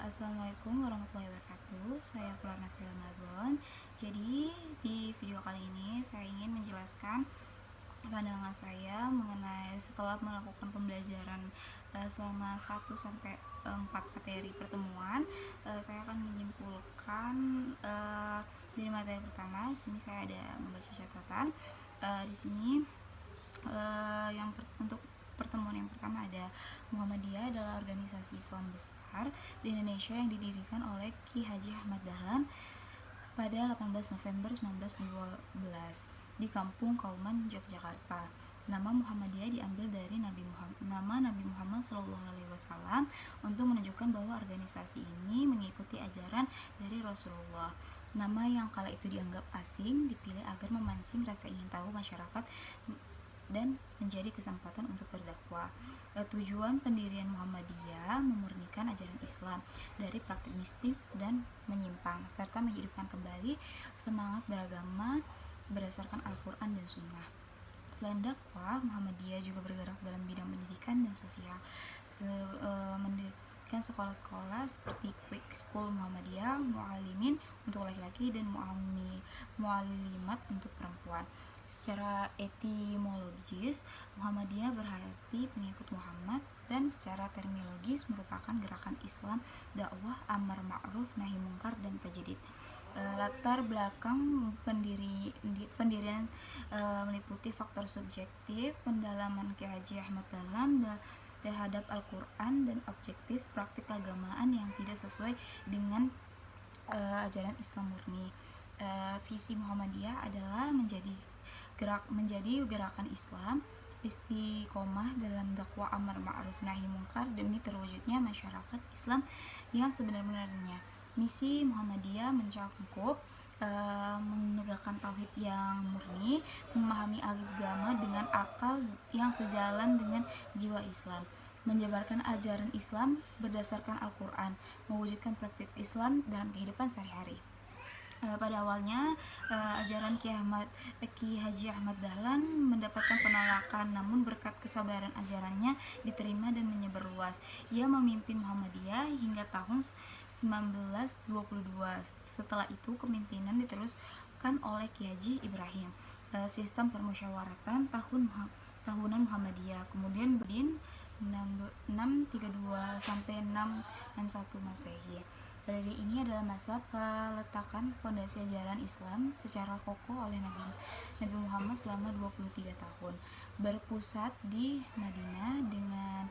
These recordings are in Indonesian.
Assalamualaikum warahmatullahi wabarakatuh. Saya Fulana Marbon. Jadi di video kali ini saya ingin menjelaskan pandangan saya mengenai setelah melakukan pembelajaran selama 1 sampai 4 materi pertemuan. Saya akan menyimpulkan dari materi pertama. Di sini saya ada membaca catatan. Di sini untuk pertemuan yang pertama ada Muhammadiyah adalah organisasi Islam besar di Indonesia yang didirikan oleh Ki Haji Ahmad Dahlan pada 18 November 1912 di Kampung Kauman, Yogyakarta. Nama Muhammadiyah diambil dari Nabi Muhammad SAW untuk menunjukkan bahwa organisasi ini mengikuti ajaran dari Rasulullah. Nama yang kala itu dianggap asing dipilih agar memancing rasa ingin tahu masyarakat dan menjadi kesempatan untuk berdakwah. Tujuan pendirian Muhammadiyah memurnikan ajaran Islam dari praktik mistik dan menyimpang, serta menghidupkan kembali semangat beragama berdasarkan Al-Quran dan Sunnah. Selain dakwah, Muhammadiyah juga bergerak dalam bidang pendidikan dan sosial, mendirikan sekolah-sekolah seperti Quick School Muhammadiyah, Mu'alimin untuk laki-laki dan Mu'alimat untuk perempuan. Secara etimologis, Muhammadiyah berarti pengikut Muhammad, dan secara terminologis merupakan gerakan Islam dakwah amar ma'ruf nahi mungkar dan tajdid. Latar belakang pendirian meliputi faktor subjektif, pendalaman Ki Haji Ahmad Dahlan terhadap Al-Quran, dan objektif praktik keagamaan yang tidak sesuai dengan ajaran Islam murni. Visi Muhammadiyah adalah menjadi gerakan Islam istiqomah dalam dakwah amar ma'ruf nahi mungkar demi terwujudnya masyarakat Islam yang sebenar-benarnya. Misi Muhammadiyah mencakup menegakkan tauhid yang murni, memahami agama dengan akal yang sejalan dengan jiwa Islam, menyebarkan ajaran Islam berdasarkan Al-Quran, mewujudkan praktik Islam dalam kehidupan sehari-hari. Pada awalnya ajaran Ki Haji Ahmad Dahlan mendapatkan penolakan, namun berkat kesabaran ajarannya diterima dan menyebar luas. Ia memimpin Muhammadiyah hingga tahun 1922. Setelah itu kepemimpinan diteruskan oleh Ki Haji Ibrahim. Sistem permusyawaratan tahunan Muhammadiyah kemudian berdin 632 sampai 661 Masehi. Periode ini adalah masa peletakan fondasi ajaran Islam secara kokoh oleh Nabi Muhammad selama 23 tahun. Berpusat di Madinah dengan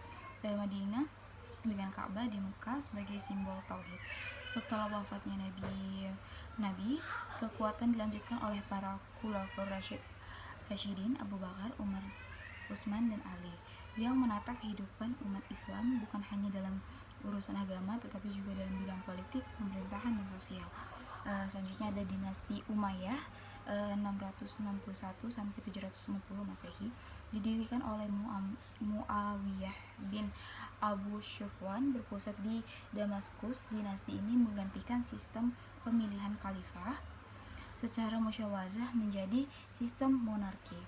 Ka'bah di Mekah sebagai simbol tauhid. Setelah wafatnya Nabi, kekuatan dilanjutkan oleh para khulafaur Rasyidin Abu Bakar, Umar, Utsman, dan Ali yang menata kehidupan umat Islam bukan hanya dalam urusan agama tetapi juga dalam bidang politik, pemerintahan, dan sosial. Selanjutnya ada dinasti Umayyah 661 sampai 750 Masehi, didirikan oleh Muawiyah bin Abu Sufyan, berpusat di Damaskus. Dinasti ini menggantikan sistem pemilihan khalifah secara musyawarah menjadi sistem monarki.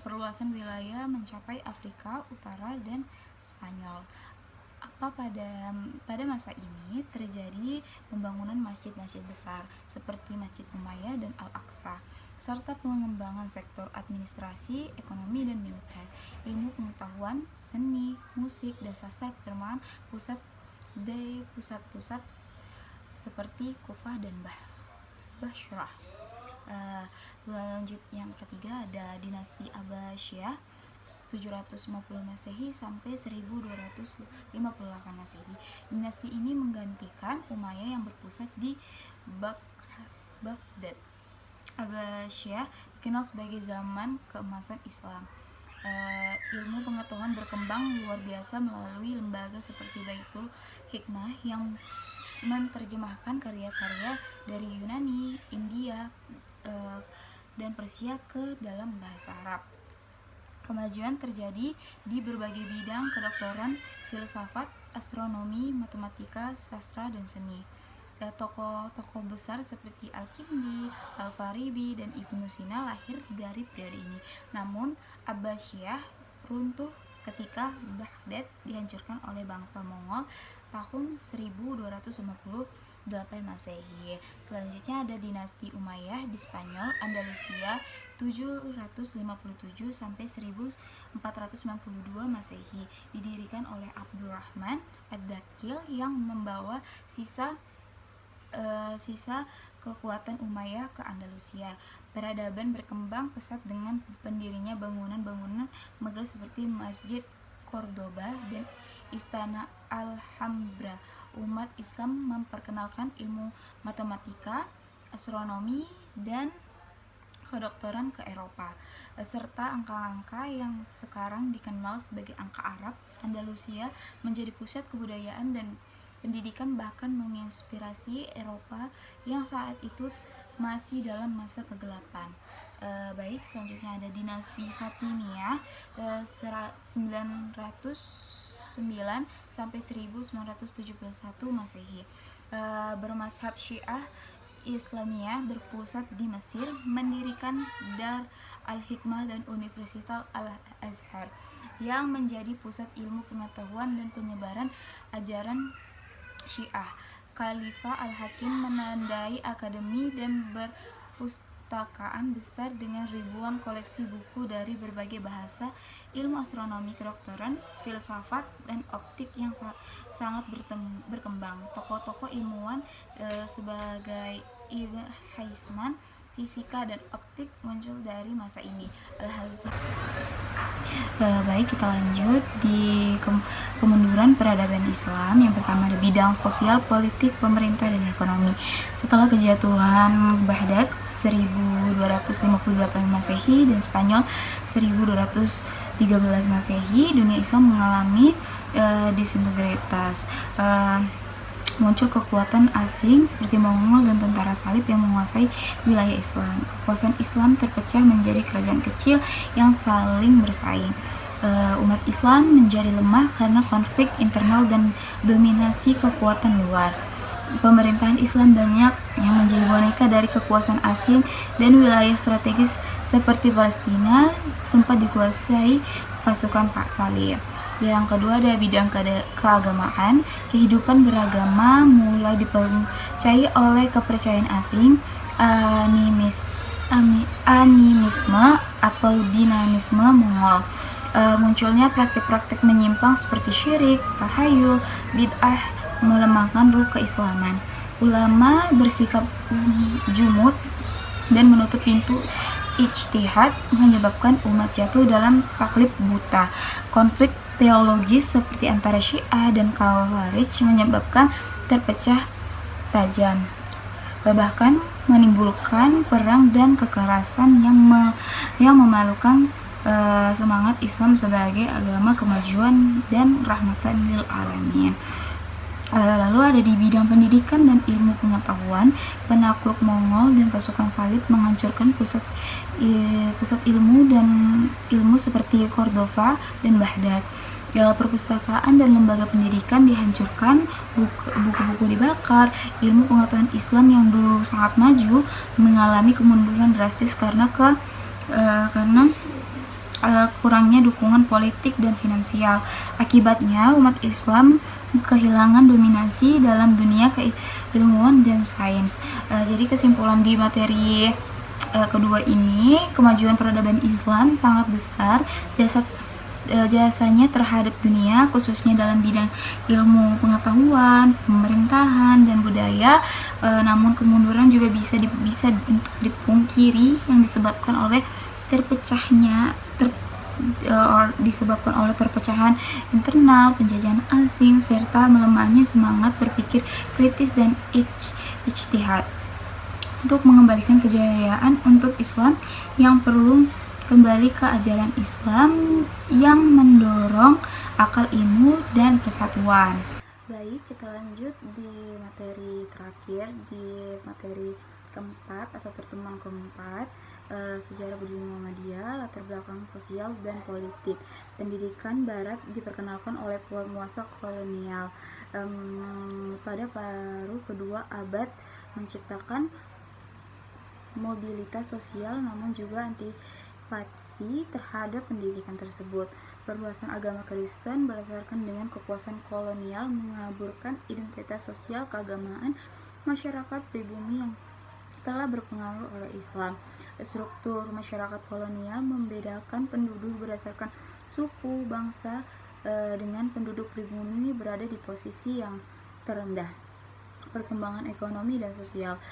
Perluasan wilayah mencapai Afrika Utara dan Spanyol. Pada masa ini terjadi pembangunan masjid-masjid besar seperti Masjid Umayyah dan Al-Aqsa, serta pengembangan sektor administrasi, ekonomi, dan militer. Ilmu pengetahuan, seni, musik, dan sastra perkembangan pusat-pusat seperti Kufah dan Bashrah. Lanjut yang ketiga ada dinasti Abbasiyah 750 Masehi sampai 1258 Masehi. Dinasti ini menggantikan Umayyah yang berpusat di Baghdad. Abbasiyah dikenal sebagai zaman keemasan Islam. Ilmu pengetahuan berkembang luar biasa melalui lembaga seperti Baitul Hikmah yang menerjemahkan karya-karya dari Yunani, India, dan Persia ke dalam bahasa Arab. Kemajuan terjadi di berbagai bidang kedokteran, filsafat, astronomi, matematika, sastra, dan seni. Tokoh-tokoh besar seperti Al-Kindi, Al-Farabi, dan Ibnu Sina lahir dari periode ini. Namun Abbasiyah runtuh ketika Baghdad dihancurkan oleh bangsa Mongol tahun 1258 Masehi. Selanjutnya ada dinasti Umayyah di Spanyol, Andalusia 757 sampai 1492 Masehi, didirikan oleh Abdurrahman Ad-Dakhil yang membawa sisa kekuatan Umayyah ke Andalusia. Peradaban berkembang pesat dengan pendirinya bangunan-bangunan megah seperti Masjid Cordoba dan Istana Alhambra. Umat Islam memperkenalkan ilmu matematika, astronomi, dan kedokteran ke Eropa, serta angka-angka yang sekarang dikenal sebagai angka Arab. Andalusia menjadi pusat kebudayaan dan pendidikan, bahkan menginspirasi Eropa yang saat itu masih dalam masa kegelapan. Baik, selanjutnya ada dinasti Fatimiyah 909 sampai 1971 Masehi. Bermazhab Syiah Islamiyah, berpusat di Mesir, mendirikan Dar al-Hikmah dan Universitas Al-Azhar yang menjadi pusat ilmu pengetahuan dan penyebaran ajaran Syiah. Khalifah Al-Hakim menandai akademi dan perpustakaan besar dengan ribuan koleksi buku dari berbagai bahasa, ilmu astronomi, kedokteran, filsafat, dan optik yang sangat berkembang. Tokoh-tokoh ilmuwan sebagai Ibn Haisman, fisika dan optik muncul dari masa ini. Baik, kita lanjut di kemunduran peradaban Islam. Yang pertama ada bidang sosial, politik, pemerintah, dan ekonomi. Setelah kejatuhan Baghdad 1258 Masehi dan Spanyol 1213 Masehi, dunia Islam mengalami disintegritas. Muncul kekuatan asing seperti Mongol dan tentara salib yang menguasai wilayah Islam. Kekuasaan Islam terpecah menjadi kerajaan kecil yang saling bersaing. Umat Islam menjadi lemah karena konflik internal dan dominasi kekuatan luar. Pemerintahan Islam banyak yang menjadi boneka dari kekuasaan asing, dan wilayah strategis seperti Palestina sempat dikuasai pasukan Pak Salib. Yang kedua ada bidang keagamaan. Kehidupan beragama mulai dipercayai oleh kepercayaan asing, animisme atau dinamisme Mongol. Munculnya praktik-praktik menyimpang seperti syirik, tahayul, bid'ah melemahkan ruh keislaman. Ulama bersikap jumud dan menutup pintu ijtihad, menyebabkan umat jatuh dalam taklid buta. Konflik teologis seperti antara Syiah dan Khawarij menyebabkan terpecah tajam, bahkan menimbulkan perang dan kekerasan yang memalukan semangat Islam sebagai agama kemajuan dan rahmatan lil alamin. Lalu ada di bidang pendidikan dan ilmu pengetahuan. Penakluk Mongol dan pasukan salib menghancurkan pusat ilmu seperti Cordova dan Baghdad. Perpustakaan dan lembaga pendidikan dihancurkan, buku-buku dibakar. Ilmu pengetahuan Islam yang dulu sangat maju mengalami kemunduran drastis karena kurangnya dukungan politik dan finansial. Akibatnya umat Islam kehilangan dominasi dalam dunia keilmuan dan sains. Jadi kesimpulan di materi kedua ini, kemajuan peradaban Islam sangat besar jasanya terhadap dunia, khususnya dalam bidang ilmu pengetahuan, pemerintahan, dan budaya. Namun kemunduran juga bisa untuk dipungkiri yang disebabkan oleh perpecahan internal, penjajahan asing, serta melemahnya semangat berpikir kritis dan ijtihad. Untuk mengembalikan kejayaan untuk Islam yang perlu kembali ke ajaran Islam yang mendorong akal ilmu dan persatuan. Baik, kita lanjut di materi terakhir, di materi keempat atau pertemuan keempat, sejarah berdirinya Muhammadiyah, latar belakang sosial dan politik. Pendidikan Barat diperkenalkan oleh penguasa kolonial pada paruh kedua abad, menciptakan mobilitas sosial namun juga antipati terhadap pendidikan tersebut. Perluasan agama Kristen berdasarkan dengan kekuasaan kolonial mengaburkan identitas sosial keagamaan masyarakat pribumi yang telah berpengaruh oleh Islam. Struktur masyarakat kolonial membedakan penduduk berdasarkan suku, bangsa, dengan penduduk pribumi berada di posisi yang terendah. Perkembangan ekonomi dan sosial.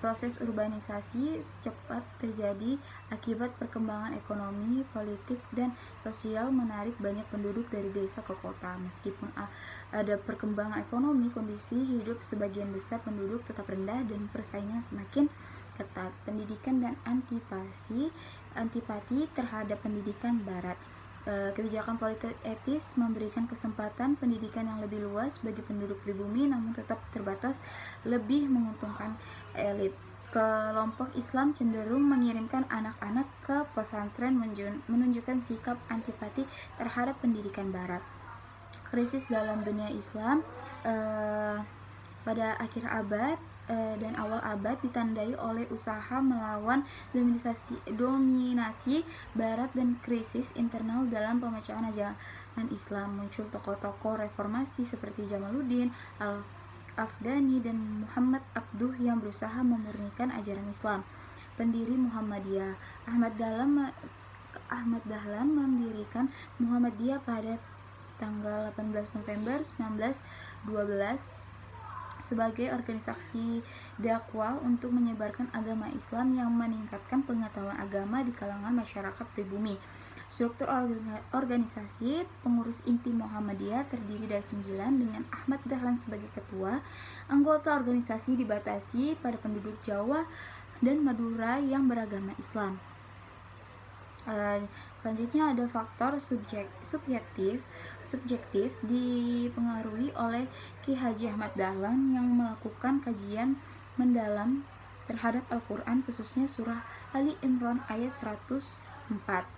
Proses urbanisasi cepat terjadi akibat perkembangan ekonomi, politik, dan sosial menarik banyak penduduk dari desa ke kota. Meskipun ada perkembangan ekonomi, kondisi hidup sebagian besar penduduk tetap rendah dan persaingan semakin ketat. Pendidikan dan antipati terhadap pendidikan Barat. Kebijakan politik etis memberikan kesempatan pendidikan yang lebih luas bagi penduduk pribumi, namun tetap terbatas, lebih menguntungkan elit. Kelompok Islam cenderung mengirimkan anak-anak ke pesantren, menunjukkan sikap antipati terhadap pendidikan Barat. Krisis dalam dunia Islam pada akhir abad dan awal abad ditandai oleh usaha melawan dominasi Barat dan krisis internal dalam pemecahan ajaran Islam. Muncul tokoh-tokoh reformasi seperti Jamaluddin Al-Afghani dan Muhammad Abduh yang berusaha memurnikan ajaran Islam. Pendiri Muhammadiyah. Ahmad Dahlan mendirikan Muhammadiyah pada tanggal 18 November 1912 sebagai organisasi dakwah untuk menyebarkan agama Islam yang meningkatkan pengetahuan agama di kalangan masyarakat pribumi. Struktur organisasi pengurus inti Muhammadiyah terdiri dari 9 dengan Ahmad Dahlan sebagai ketua. Anggota organisasi dibatasi pada penduduk Jawa dan Madura yang beragama Islam. Selanjutnya ada faktor subjektif dipengaruhi oleh Ki Haji Ahmad Dahlan yang melakukan kajian mendalam terhadap Al-Quran, khususnya surah Ali Imran ayat 104.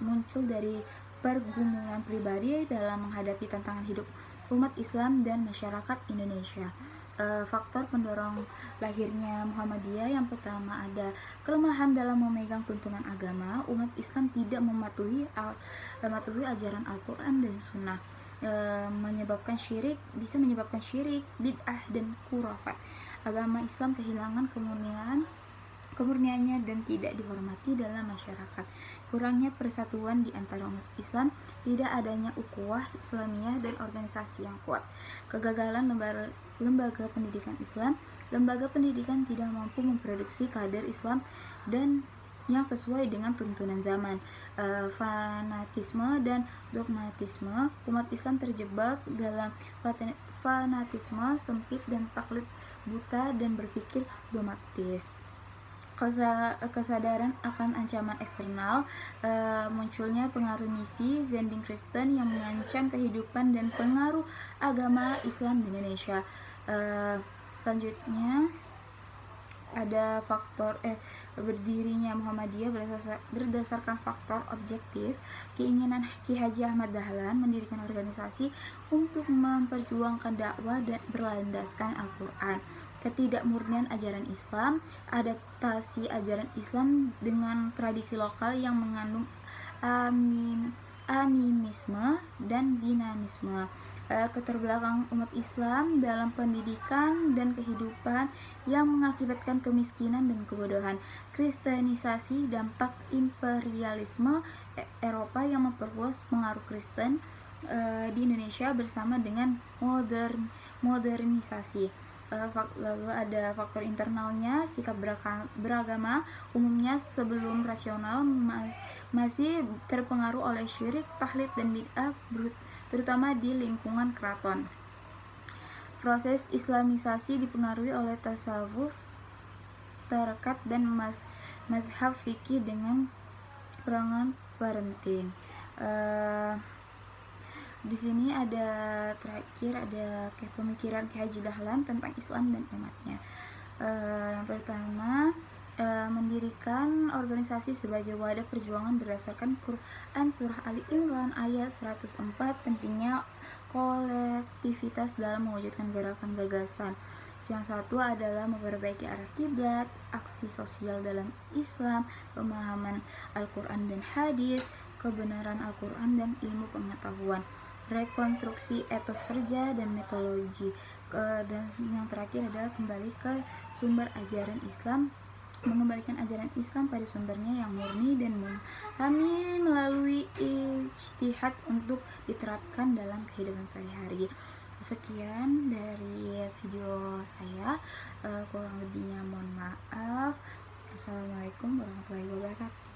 Muncul dari pergumulan pribadi dalam menghadapi tantangan hidup umat Islam dan masyarakat Indonesia. Faktor pendorong lahirnya Muhammadiyah. Yang pertama ada kelemahan dalam memegang tuntunan agama. Umat Islam tidak mematuhi ajaran Al-Quran dan Sunnah, bisa menyebabkan syirik, bid'ah, dan khurafat. Agama Islam kehilangan kemurniannya dan tidak dihormati dalam masyarakat. Kurangnya persatuan di antara umat Islam, tidak adanya ukhuwah Islamiyah dan organisasi yang kuat. Kegagalan lembaga pendidikan Islam. Lembaga pendidikan tidak mampu memproduksi kader Islam dan yang sesuai dengan tuntunan zaman. Fanatisme dan dogmatisme. Umat Islam terjebak dalam fanatisme sempit dan taklid buta dan berpikir dogmatis. Kesadaran akan ancaman eksternal. Munculnya pengaruh misi zending Kristen yang mengancam kehidupan dan pengaruh agama Islam di Indonesia. Selanjutnya ada faktor berdirinya Muhammadiyah berdasarkan faktor objektif. Keinginan Ki Haji Ahmad Dahlan mendirikan organisasi untuk memperjuangkan dakwah dan berlandaskan Al-Quran. Ketidakmurnian ajaran Islam. Adaptasi ajaran Islam dengan tradisi lokal yang mengandung animisme dan dinamisme. Keterbelakangan umat Islam dalam pendidikan dan kehidupan yang mengakibatkan kemiskinan dan kebodohan. Kristenisasi. Dampak imperialisme Eropa yang memperluas pengaruh Kristen di Indonesia bersama dengan modernisasi. Lalu ada faktor internalnya. Sikap beragama umumnya sebelum rasional masih terpengaruh oleh syirik, taklid, dan bid'ah, terutama di lingkungan keraton. Proses islamisasi dipengaruhi oleh tasawuf, tarekat, dan mazhab fikih dengan peranan parenting. Di sini ada terakhir ada pemikiran Ki Haji Dahlan tentang Islam dan umatnya. Yang pertama, mendirikan organisasi sebagai wadah perjuangan berdasarkan Quran Surah Ali Imran ayat 104. Pentingnya kolektivitas dalam mewujudkan gerakan gagasan. Yang satu adalah memperbaiki arah kiblat, aksi sosial dalam Islam, pemahaman Al-Quran dan hadis, kebenaran Al-Quran dan ilmu pengetahuan, rekonstruksi etos kerja dan metodologi, dan yang terakhir adalah kembali ke sumber ajaran Islam, mengembalikan ajaran Islam pada sumbernya yang murni dan memahami melalui ijtihad untuk diterapkan dalam kehidupan sehari-hari. Sekian dari video saya, kurang lebihnya mohon maaf. Assalamualaikum warahmatullahi wabarakatuh.